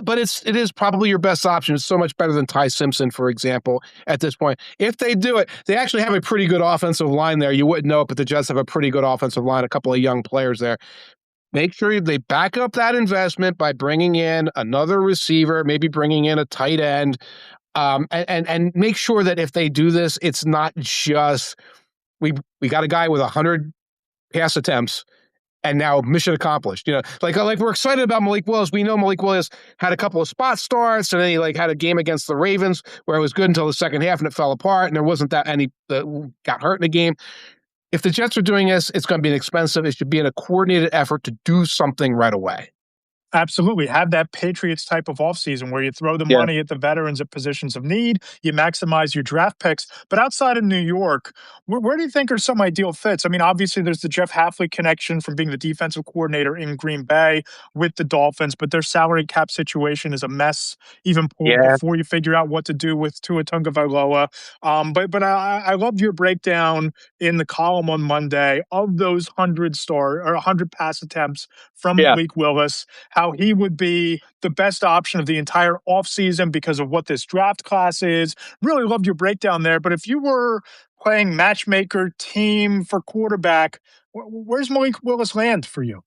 But it is probably your best option. It's so much better than Ty Simpson, for example, at this point. If they do it, they actually have a pretty good offensive line there. You wouldn't know it, but the Jets have a pretty good offensive line, a couple of young players there. Make sure they back up that investment by bringing in another receiver, maybe bringing in a tight end, and make sure that if they do this, it's not just we got a guy with 100 pass attempts and now mission accomplished. Like we're excited about Malik Willis. We know Malik Willis had a couple of spot starts, and then he had a game against the Ravens where it was good until the second half and it fell apart, and there wasn't that any that got hurt in the game. If the Jets are doing this, it's going to be expensive. It should be in a coordinated effort to do something right away. Absolutely. Have that Patriots type of offseason where you throw the money at the veterans at positions of need, you maximize your draft picks. But outside of New York, where do you think are some ideal fits? I mean, obviously there's the Jeff Hafley connection from being the defensive coordinator in Green Bay with the Dolphins, but their salary cap situation is a mess even before you figure out what to do with Tua Tagovailoa. But I loved your breakdown in the column on Monday of those 100 pass attempts from Malik Willis, how he would be the best option of the entire offseason because of what this draft class is. Really loved your breakdown there. But if you were playing matchmaker team for quarterback, where's Malik Willis land for you?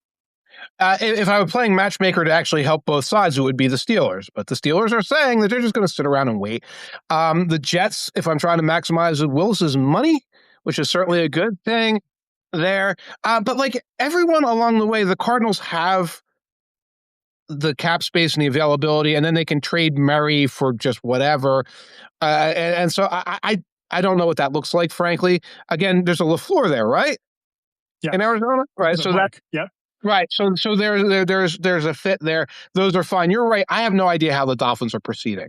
If I were playing matchmaker to actually help both sides, it would be the Steelers. But the Steelers are saying that they're just going to sit around and wait. The Jets, if I'm trying to maximize Willis's money, which is certainly a good thing there. But like everyone along the way, the Cardinals have the cap space and the availability, and then they can trade Murray for just whatever. And so I don't know what that looks like, frankly. Again, there's a LaFleur there, right? Yeah. In Arizona? Right. So right. So there's a fit there. Those are fine. You're right. I have no idea how the Dolphins are proceeding.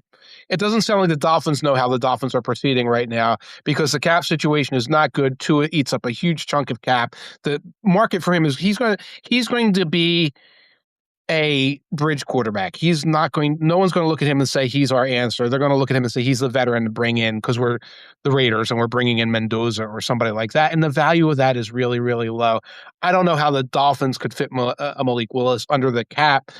It doesn't sound like the Dolphins know how the Dolphins are proceeding right now because the cap situation is not good. Tua eats up a huge chunk of cap. The market for him is he's going to be a bridge quarterback. No one's going to look at him and say he's our answer. They're going to look at him and say he's the veteran to bring in because we're the Raiders and we're bringing in Mendoza or somebody like that. And the value of that is really, really low. I don't know how the Dolphins could fit Malik Willis under the cap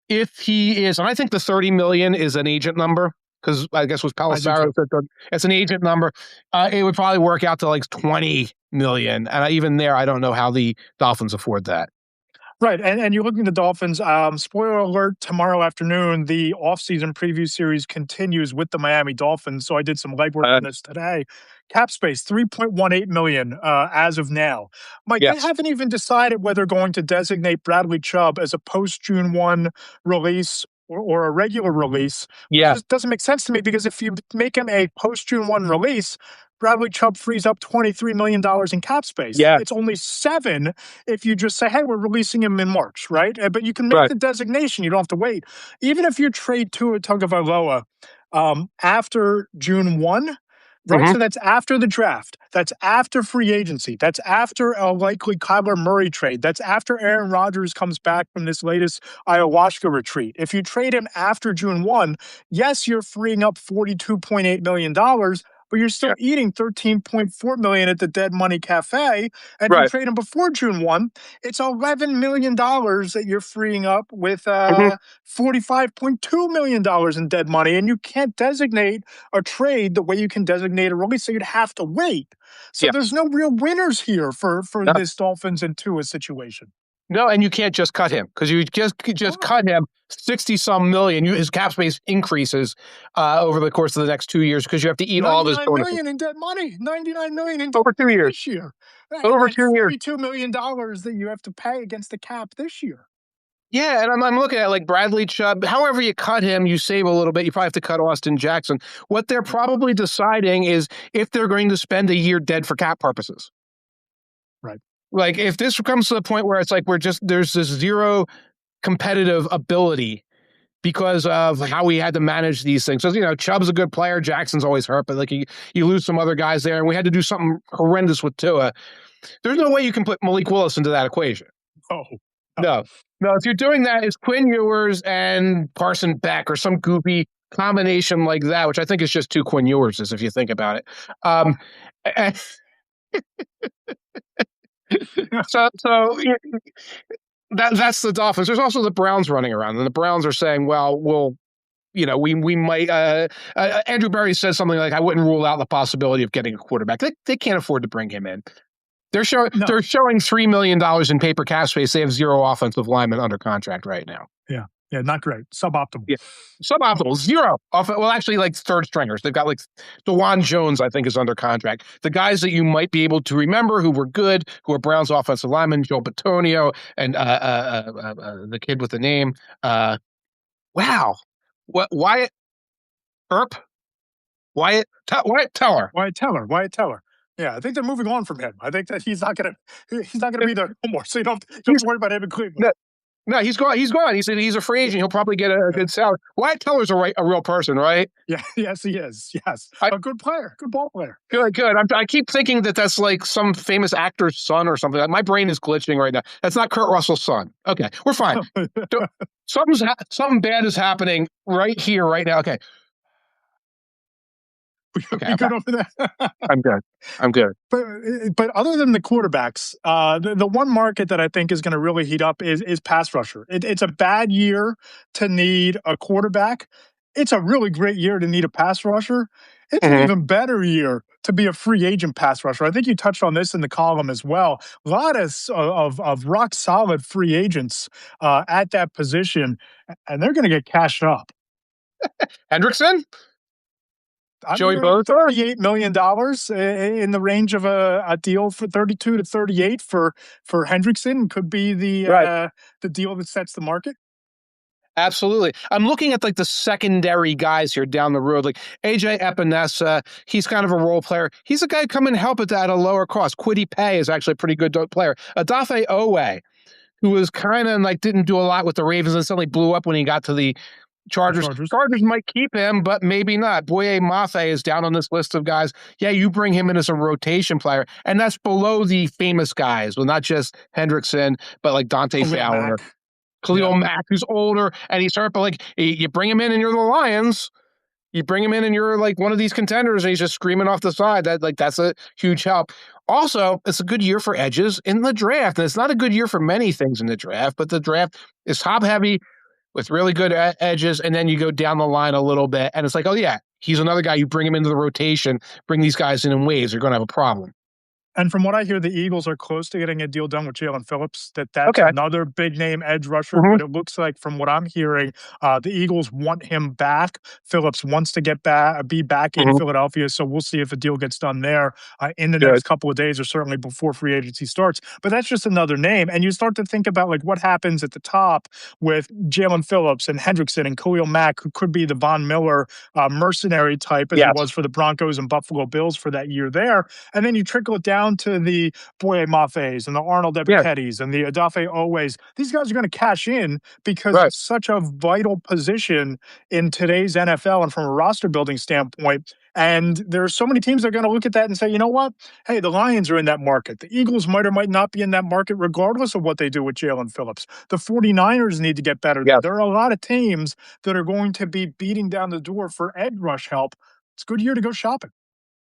if he is. And I think the $30 million is an agent number because I guess with Pelissero, it's an agent number. It would probably work out to like $20 million. And even there, I don't know how the Dolphins afford that. Right. And you're looking at the Dolphins. Spoiler alert, tomorrow afternoon, the offseason preview series continues with the Miami Dolphins. So I did some legwork on this today. Cap space, $3.18 million as of now. Mike, they haven't even decided whether they're going to designate Bradley Chubb as a post-June 1 release or a regular release. Yeah. It just doesn't make sense to me because if you make him a post-June 1 release, Bradley Chubb frees up $23 million in cap space. Yeah. It's only $7 million if you just say, hey, we're releasing him in March, right? But you can make the designation. You don't have to wait. Even if you trade Tua Tagovailoa after June 1, right? So that's after the draft. That's after free agency. That's after a likely Kyler Murray trade. That's after Aaron Rodgers comes back from this latest ayahuasca retreat. If you trade him after June 1, yes, you're freeing up $42.8 million. but you're still eating $13.4 million at the Dead Money Cafe. And if you trade him before June 1, it's $11 million that you're freeing up with $45.2 million in dead money. And you can't designate a trade the way you can designate a release, so you'd have to wait. So there's no real winners here for this Dolphins and Tua situation. No, and you can't just cut him, because you just cut him 60-some million. His cap space increases over the course of the next 2 years because you have to eat all this $99 million in dead money. $99 million in over 2 years this year. Over 2 years. $42 million that you have to pay against the cap this year. Yeah, and I'm looking at like Bradley Chubb. However you cut him, you save a little bit. You probably have to cut Austin Jackson. What they're probably deciding is if they're going to spend a year dead for cap purposes. Right. Like if this comes to the point where it's like there's this zero competitive ability because of how we had to manage these things. So, Chubb's a good player. Jackson's always hurt, but like you lose some other guys there, and we had to do something horrendous with Tua. There's no way you can put Malik Willis into that equation. No. If you're doing that, it's Quinn Ewers and Carson Beck or some goofy combination like that, which I think is just two Quinn Ewerses if you think about it. So that's the Dolphins. There's also the Browns running around, and the Browns are saying, well, we might. Andrew Berry says something like, I wouldn't rule out the possibility of getting a quarterback. They can't afford to bring him in. They're showing $3 million in paper cap space. They have 0 offensive linemen under contract right now. Yeah, not great. Suboptimal. Yeah, suboptimal. 0. Well, actually, like third stringers. They've got like DeJuan Jones, I think, is under contract. The guys that you might be able to remember who were good, who are Browns offensive linemen, Joe Bitonio and the kid with the name. Wyatt Earp? Wyatt Teller. Wyatt Teller. Yeah, I think they're moving on from him. I think that he's not gonna be there no more. So you don't worry about him in Cleveland. No, he's gone. He's gone. He's a free agent. He'll probably get a good salary. Wyatt Teller's a real person, right? Yeah, yes, he is. Yes, a good player, good ball player. Good. I keep thinking that's like some famous actor's son or something. My brain is glitching right now. That's not Kurt Russell's son. Okay, we're fine. Something bad is happening right here, right now. Okay. Okay, you good over there? I'm good. But other than the quarterbacks, the one market that I think is going to really heat up is pass rusher. It's a bad year to need a quarterback. It's a really great year to need a pass rusher. It's an even better year to be a free agent pass rusher. I think you touched on this in the column as well. A lot of rock solid free agents at that position, and they're going to get cashed up. Hendrickson? Joey Bosa? $38 million in the range of a deal for 32 to 38 for Hendrickson could be the deal that sets the market. Absolutely. I'm looking at like the secondary guys here down the road, like AJ Epinesa. He's kind of a role player. He's a guy come and help at a lower cost. Kwity Paye is actually a pretty good player. Odafe Owe, who was kind of like didn't do a lot with the Ravens and suddenly blew up when he got to the Chargers might keep him, but maybe not. Boye Mafe is down on this list of guys. Yeah, you bring him in as a rotation player, and that's below the famous guys. Well, not just Hendrickson, but like Dante Fowler, Khalil Mack, who's older and he's hurt. But like you bring him in, and you're the Lions. You bring him in, and you're like one of these contenders, and he's just screaming off the side. That's a huge help. Also, it's a good year for edges in the draft, and it's not a good year for many things in the draft, but the draft is top heavy with really good edges, and then you go down the line a little bit, and it's like, oh yeah, he's another guy. You bring him into the rotation, bring these guys in waves, you're going to have a problem. And from what I hear, the Eagles are close to getting a deal done with Jalen Phillips. That's another big-name edge rusher. But it looks like, from what I'm hearing, the Eagles want him back. Phillips wants to be back in Philadelphia, so we'll see if a deal gets done there in the next couple of days, or certainly before free agency starts. But that's just another name. And you start to think about like what happens at the top with Jalen Phillips and Hendrickson and Khalil Mack, who could be the Von Miller mercenary type as he was for the Broncos and Buffalo Bills for that year there. And then you trickle it down to the Boye Mafes and the Arnold Ebikettis and the Odafe Owes. These guys are going to cash in because it's such a vital position in today's NFL and from a roster building standpoint. And there are so many teams that are going to look at that and say, you know what? Hey, the Lions are in that market. The Eagles might or might not be in that market regardless of what they do with Jalen Phillips. The 49ers need to get better. There are a lot of teams that are going to be beating down the door for edge rush help. It's a good year to go shopping.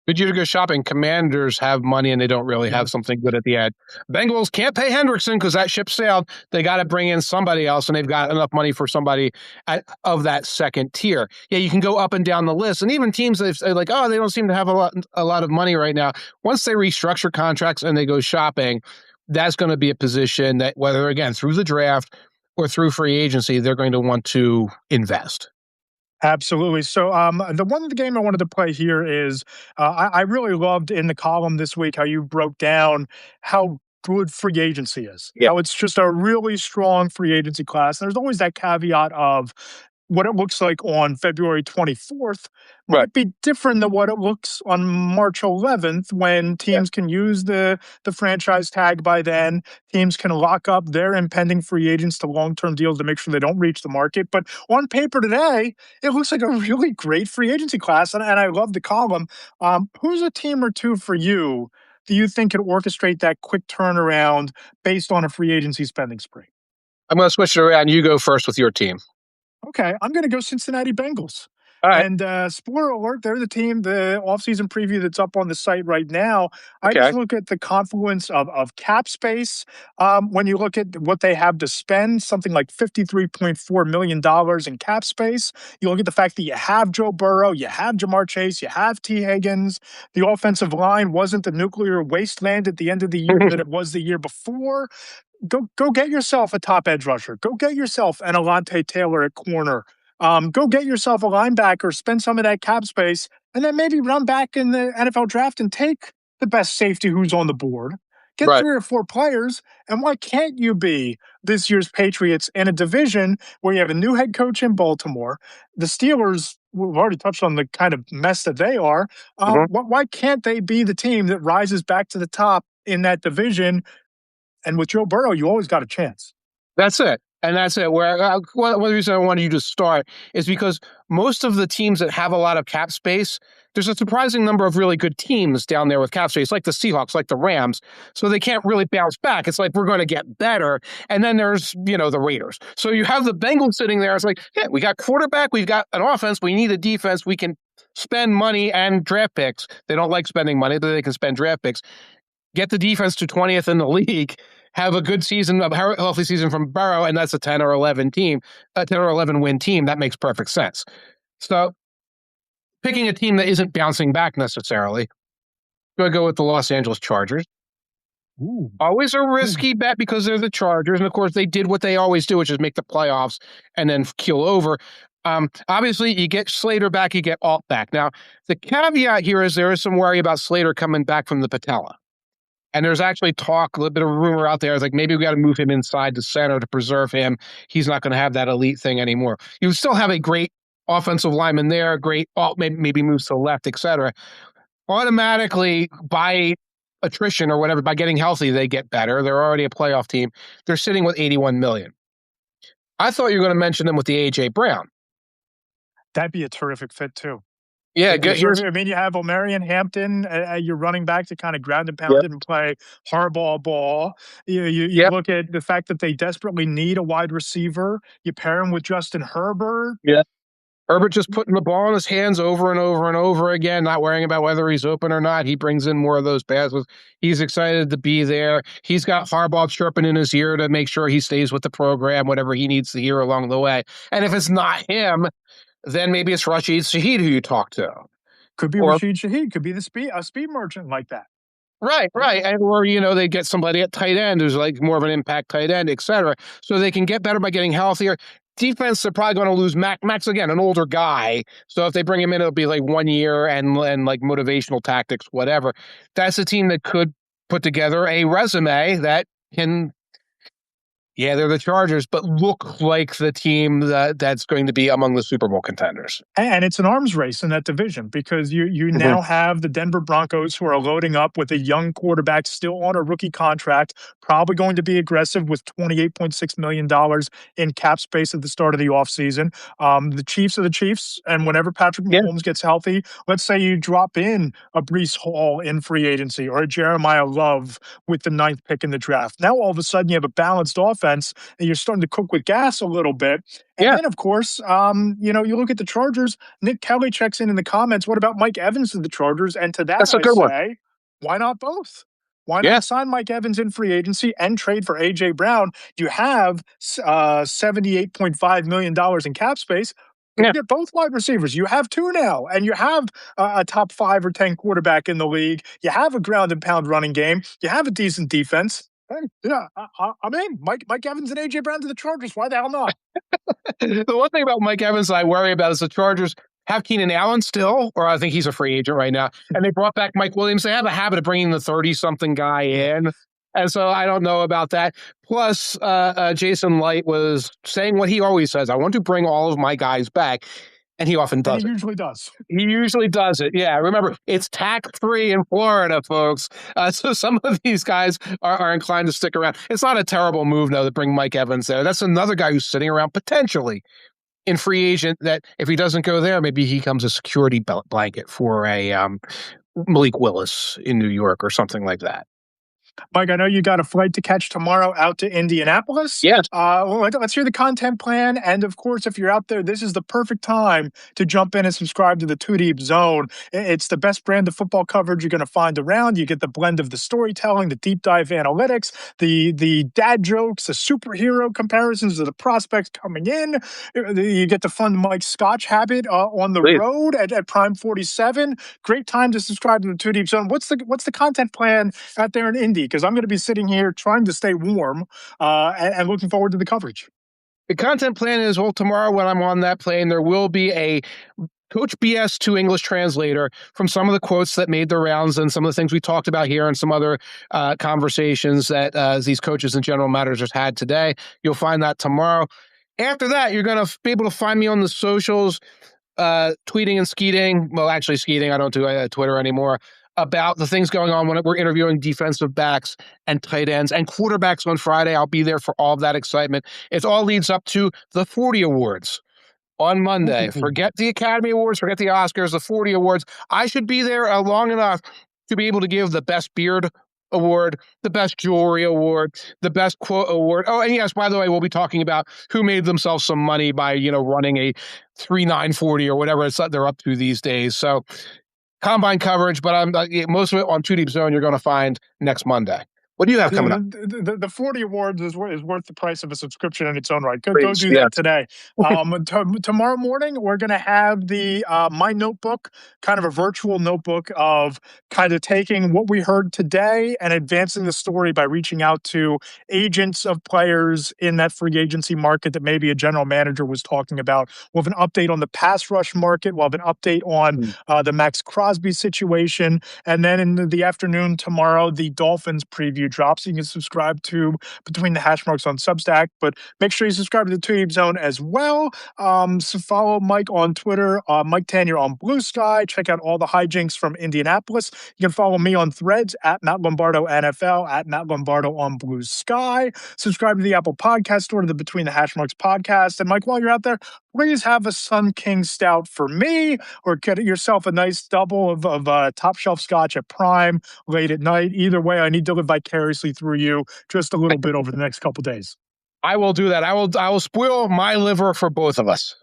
Good year to go shopping. Commanders have money and they don't really have something good at the end. Bengals can't pay Hendrickson because that ship sailed. They got to bring in somebody else, and they've got enough money for somebody of that second tier. Yeah, you can go up and down the list, and even teams that say like, oh, they don't seem to have a lot of money right now. Once they restructure contracts and they go shopping, that's going to be a position that, whether again through the draft or through free agency, they're going to want to invest. Absolutely. So the game I wanted to play here is I really loved in the column this week how you broke down how good free agency is. Yeah. How it's just a really strong free agency class. And there's always that caveat of what it looks like on February 24th might be different than what it looks on March 11th when teams can use the franchise tag by then. Teams can lock up their impending free agents to long-term deals to make sure they don't reach the market. But on paper today, it looks like a really great free agency class, and I love the column. Who's a team or two for you do you think could orchestrate that quick turnaround based on a free agency spending spree? I'm going to switch it around. You go first with your team. Okay, I'm going to go Cincinnati Bengals. All right. And spoiler alert, they're the team, the offseason preview that's up on the site right now. I just look at the confluence of cap space. When you look at what they have to spend, something like $53.4 million in cap space. You look at the fact that you have Joe Burrow, you have Jamar Chase, you have T. Higgins. The offensive line wasn't the nuclear wasteland at the end of the year that it was the year before. Go get yourself a top edge rusher. Go get yourself an Alontae Taylor at corner. Go get yourself a linebacker, spend some of that cap space, and then maybe run back in the NFL draft and take the best safety who's on the board. Get 3 or 4 players, and why can't you be this year's Patriots in a division where you have a new head coach in Baltimore? The Steelers, we've already touched on the kind of mess that they are. Why can't they be the team that rises back to the top in that division? And with Joe Burrow, you always got a chance. That's it. And that's it. One of the reasons I wanted you to start is because most of the teams that have a lot of cap space, there's a surprising number of really good teams down there with cap space, like the Seahawks, like the Rams. So they can't really bounce back. It's like, we're going to get better. And then there's, the Raiders. So you have the Bengals sitting there. It's like, yeah, we got quarterback. We've got an offense. We need a defense. We can spend money and draft picks. They don't like spending money, but they can spend draft picks. Get the defense to 20th in the league, have a good season, a healthy season from Burrow, and that's a 10 or 11 win team. That makes perfect sense. So picking a team that isn't bouncing back necessarily, I'm going to go with the Los Angeles Chargers. Ooh. Always a risky bet because they're the Chargers. And of course, they did what they always do, which is make the playoffs and then keel over. Obviously, you get Slater back, you get Alt back. Now, the caveat here is there is some worry about Slater coming back from the patella. And there's actually talk, a little bit of a rumor out there. It's like, maybe we got to move him inside the center to preserve him. He's not going to have that elite thing anymore. You still have a great offensive lineman there, great alt, maybe moves to the left, etc. Automatically, by attrition or whatever, by getting healthy, they get better. They're already a playoff team. They're sitting with $81 million. I thought you were going to mention them with the A.J. Brown. That'd be a terrific fit, too. Yeah, good. I mean, you have Omarion Hampton, you're running back to kind of ground and pound it and play hardball ball. You look at the fact that they desperately need a wide receiver. You pair him with Justin Herbert. Yeah. Herbert just putting the ball in his hands over and over and over again, not worrying about whether he's open or not. He brings in more of those passes. He's excited to be there. He's got Harbaugh chirping in his ear to make sure he stays with the program, whatever he needs to hear along the way. And if it's not him, then maybe it's Rashid Shaheed who you talk to. Could be Rashid Shaheed. Could be a speed merchant like that. Right. Or, they get somebody at tight end who's like more of an impact tight end, et cetera. So they can get better by getting healthier. Defense, they're probably going to lose Mac. Mac's, again, an older guy. So if they bring him in, it'll be like 1 year and like motivational tactics, whatever. That's a team that could put together a resume that can... Yeah, they're the Chargers, but look like the team that's going to be among the Super Bowl contenders. And it's an arms race in that division because you now have the Denver Broncos who are loading up with a young quarterback still on a rookie contract, probably going to be aggressive with $28.6 million in cap space at the start of the offseason. The Chiefs are the Chiefs, and whenever Patrick Mahomes gets healthy, let's say you drop in a Breece Hall in free agency or a Jeremiah Love with the 9th pick in the draft. Now, all of a sudden, you have a balanced offense, and you're starting to cook with gas a little bit. And then, of course, you look at the Chargers. Nick Kelly checks in the comments. What about Mike Evans to the Chargers? And to that, that's a good one. Why not both? Why not sign Mike Evans in free agency and trade for A.J. Brown? You have $78.5 million in cap space. You get both wide receivers. You have 2 now, and you have a top 5 or 10 quarterback in the league. You have a ground and pound running game. You have a decent defense. I'm in. Mike Evans and A.J. Brown to the Chargers. Why the hell not? The one thing about Mike Evans that I worry about is the Chargers have Keenan Allen still, or I think he's a free agent right now, and they brought back Mike Williams. They have a habit of bringing the 30-something guy in, and so I don't know about that. Plus, Jason Light was saying what he always says, I want to bring all of my guys back. And he often does. He usually does. He usually does it. Yeah. Remember, it's tax-free in Florida, folks. So some of these guys are inclined to stick around. It's not a terrible move, though, to bring Mike Evans there. That's another guy who's sitting around potentially in free agent that if he doesn't go there, maybe he becomes a security blanket for a Malik Willis in New York or something like that. Mike, I know you got a flight to catch tomorrow out to Indianapolis. Yes. Let's hear the content plan. And of course, if you're out there, this is the perfect time to jump in and subscribe to the Too Deep Zone. It's the best brand of football coverage you're going to find around. You get the blend of the storytelling, the deep dive analytics, the dad jokes, the superhero comparisons of the prospects coming in. You get the fun Mike Scotch habit on the road at Prime 47. Great time to subscribe to the Too Deep Zone. What's the content plan out there in Indy? Because I'm going to be sitting here trying to stay warm and looking forward to the coverage. The content plan is, tomorrow when I'm on that plane, there will be a Coach BS to English translator from some of the quotes that made the rounds and some of the things we talked about here and some other conversations that these coaches and general managers had today. You'll find that tomorrow. After that, you're going to be able to find me on the socials, tweeting and skeeting. Well, actually skeeting. I don't do Twitter anymore. About the things going on when we're interviewing defensive backs and tight ends and quarterbacks on Friday. I'll be there for all of that excitement. It all leads up to the 40 Awards on Monday. Forget the Academy Awards, forget the Oscars, the 40 Awards. I should be there long enough to be able to give the Best Beard Award, the Best Jewelry Award, the Best Quote Award. Oh, and yes, by the way, we'll be talking about who made themselves some money by, running a 3.940 or whatever they're up to these days. So combine coverage, but most of it on Too Deep Zone you're going to find next Monday. What do you have coming up? The 40 Awards is worth the price of a subscription in its own right. Go do that today. Tomorrow morning, we're going to have the My Notebook, kind of a virtual notebook of kind of taking what we heard today and advancing the story by reaching out to agents of players in that free agency market that maybe a general manager was talking about. We'll have an update on the pass rush market. We'll have an update on the Max Crosby situation. And then in the afternoon tomorrow, the Dolphins preview drops. You can subscribe to Between the Hashmarks on Substack, but make sure you subscribe to the Too Deep Zone as well. So follow Mike on Twitter, Mike Tanier on Blue Sky. Check out all the hijinks from Indianapolis. You can follow me on Threads at Matt Lombardo NFL, at Matt Lombardo on Blue Sky. Subscribe to the Apple Podcast Store, to the Between the Hashmarks podcast. And Mike, while you're out there, please have a Sun King Stout for me, or get yourself a nice double of top shelf scotch at Prime late at night. Either way, I need to live vicariously through you just a little bit over the next couple days. I will do that. I will spoil my liver for both of us.